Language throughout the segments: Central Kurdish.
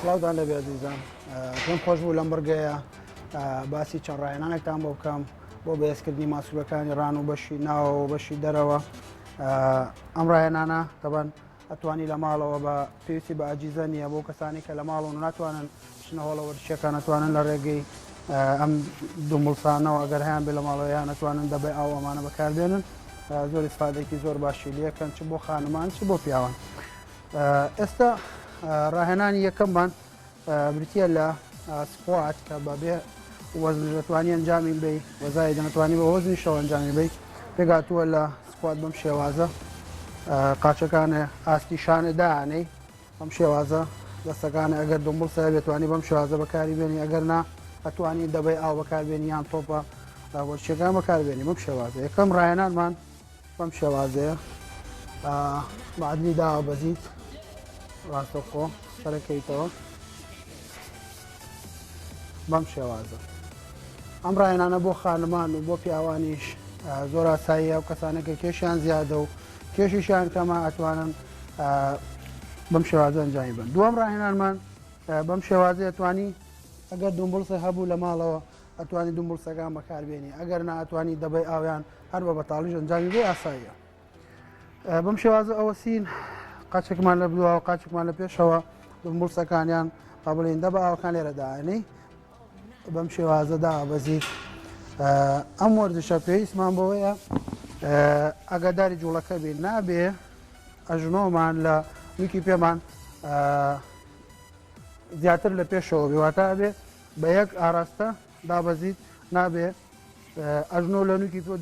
سڵاوتان لەبێ عزیزان پێم خۆش بوو لەم بەرگەیە باسی چەند ڕاهێنانێکتان بۆ بکەم بۆ بەهێزکردنی ماسوولەکانی ڕان و بەشی ناوە و بەشی دەرەوە ئەم ڕاهێنانە تەبەن ئەتوانی لە ماڵەوە بە پێویستی بە ئاجیزە نییە بۆ کەسانی کە لە ماڵەوە ناتوانن بچنەوە لە وەرزشەکان ناتوانن لە ڕێگەی ئەم دومڵسانەوە ئەگەر هەیان بێ لە ماڵەوەیان ناتوانن دەبێ ئاو ئەمانە بەکاربێنن زۆر ئیسفادێکی زۆر باشی لەکەن چ بۆ خانمان چ بۆ پیاوان ئێستا ڕاهێنانی یەکەممان بریتە لە سپۆات کە بەبێ وەزن دەتوانی ئەنجامی بی وەزای دەناتوانی بە وەزنی شەو ئەنجامی بی پێگاتووە لە سپۆات بەم شێوازە قاچەکانە ئاستی شانەدانەی ئەم شێوازە دەستەکانە ئەگەر دڵ سا بێتوانی بەم شێوازە بەکاری بێنی ئەگەر نا ئەتوانی دەبێ ئاو بەکاربێنی یان تۆپە وەرچەکان بەکاربێنی بەم شێوازە یەکەم ڕاهێنانمان بەم شێوازەیە معدنی داوە بەزیت ڕاستەخۆ سەرەکەیتەوە بەم شێوازە ئەم ڕاهێنانە بۆ خانمان و بۆ پیاوانیش زۆر ئاساییە و کەسانێکە کێشیان زیادە و کێشیشیان کەمە ئەتوانن بەم شێوازە ئەنجامی بن دووەم ڕاهێنانمان بەم شێوازە ئەتوانی ئەگەر دومبڵسە هەبوو لە ماڵەوە ئەتوانی دومبڵسەکان بەکاربێنی ئەگەر ناتوانی دەبێ ئاویان هەر بە بەتاڵیش ئەنجامی بێ ئاساییە بەم شێوازە ئەوەسین قاچێکمان لە بدووە و قاچێکمان لە پێشەوە دومبڵسەکانیان قابلین دە بە ئاوەکان لێرە داێنەی بەم شێوازەدا بەزیت ئەم وەرزشە پێویستمان بەوەیە ئەگەداری جوڵەکە بین نابێ ئەژنۆمان لە ویکی پێمان زیاتر لە پێشەوە بێواتە بێ بە یەک ئاراستە دابەزیت نابێ ئەژنۆ لە نوکی تۆ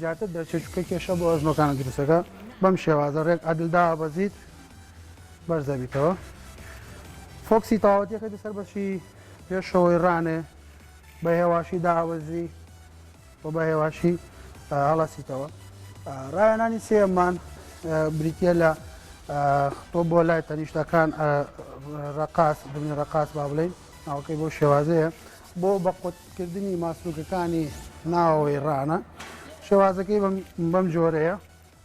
زیاتر دەرچێچکە کێشە بۆ ئەژنۆکانە دروستەکە بەم شێوازە ڕێک عەدلدا بەزیت بەرزەبییتەوە فۆکسی تاوەتیەکەی سەر بەشی پێشەوەی ڕانێ بە هێواشی داوەزی و بە هێواشی هەڵەسیتەوە ڕاهێنانی سێمان بریتە لە تۆ بۆ لای تەنیشتەکان ڕقاس دنی ڕقاس با بڵین ناوەکەی بۆ شێوازەیە بۆ بە قوتکردنی ماسوولکەکانی ناوەوەی ڕانە شێوازەکەی بەم جۆرەیە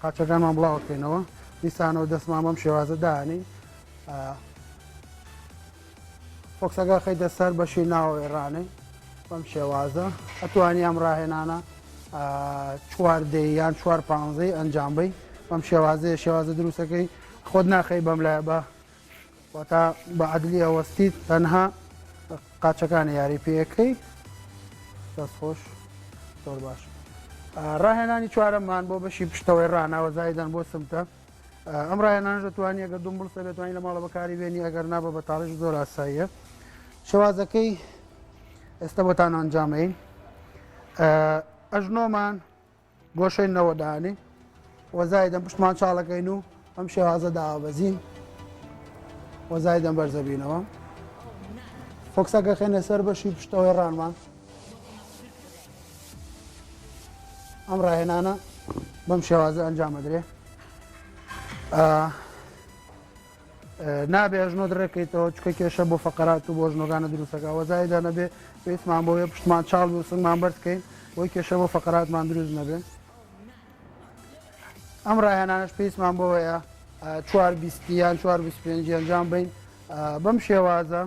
قاچەکانمان بڵاوکەینەوە دیسانەوە دەستمان بەم شێوازە دانی فۆکسەکە خەیتە سەر بەشی ناوەوەی ڕانەی بەم شێوازە ئەتوانی ئەم ڕاهێنانە چواردەی یان 4-5 ئەنجامبی بەم شێوازەیە شێوازە دروستەکەی خۆت ناخەی بەم لای بە واتە بە عەدلی ئەوەستیت تەنها قاچەکانی یاری پێەکەی دەستخۆش زۆر باش ڕاهێنانی چوارەممان بۆ بەشی پشتەوەی ڕاناوە زایدان بۆ سمتە ئەم ڕاهێنانش دەتوانی ئەگەر دومبڵسە بێتوانی لە ماڵە بەکاری بێنی ئەگەر نابە بەتاڵیش زۆر ئاساییە شێوازەکەی ئێستا بۆتان ئەنجامەین ئەژنۆمان گۆشەی نەوەدانی وەزایدەن پشتمان چاڵەکەین و ئەم شێوازە داوەبەزین وەزایدەن بەرزەبینەوە فۆکسەکە خێنە سەر بەشی پشتەوەی ڕانمان ئەم ڕاهێنانە بەم شێوازە ئەنجامەدرێ نابێ ئەژنۆ دڕێکیتەوە چکە کێشە بۆ فەقەرات و بۆ ژنۆکانە دروستەکە وەزایدا نەبێ پێویستمان بۆیە پشتمان چاڵ و سنگمان بەرزکەین بۆی کێشە بۆ فەقەراتمان دروست نەبێ ئەم ڕاهێنانش پێویستمان بۆیە 4-20 یان 4-25 ئەنجام بین بەم شێوازە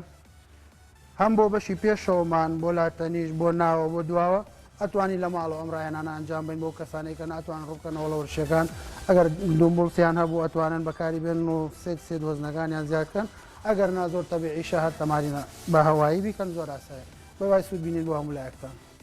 هەم بۆ بەشی پێشەوەمان بۆ لاتەنیش بۆ ناوە بۆ دواوە ئەتوانی لە ماڵەوە ئەم ڕاهێنانە ئەنجام بین بۆ کەسانێک کە ناتوان ڕووکەنەوە لە وەرزشەکان ئەگەر دومبڵسیان هەبوو ئەتوانن بەکاری بێن و سێت وەزنەکانیان زیادکەن ئەگەر نازۆر تەبیعیشە هەر تەمارینە بە هەوایی بیکەن زۆر ئاسایە بەوای سوود بینین بۆ هەموو لایەکتان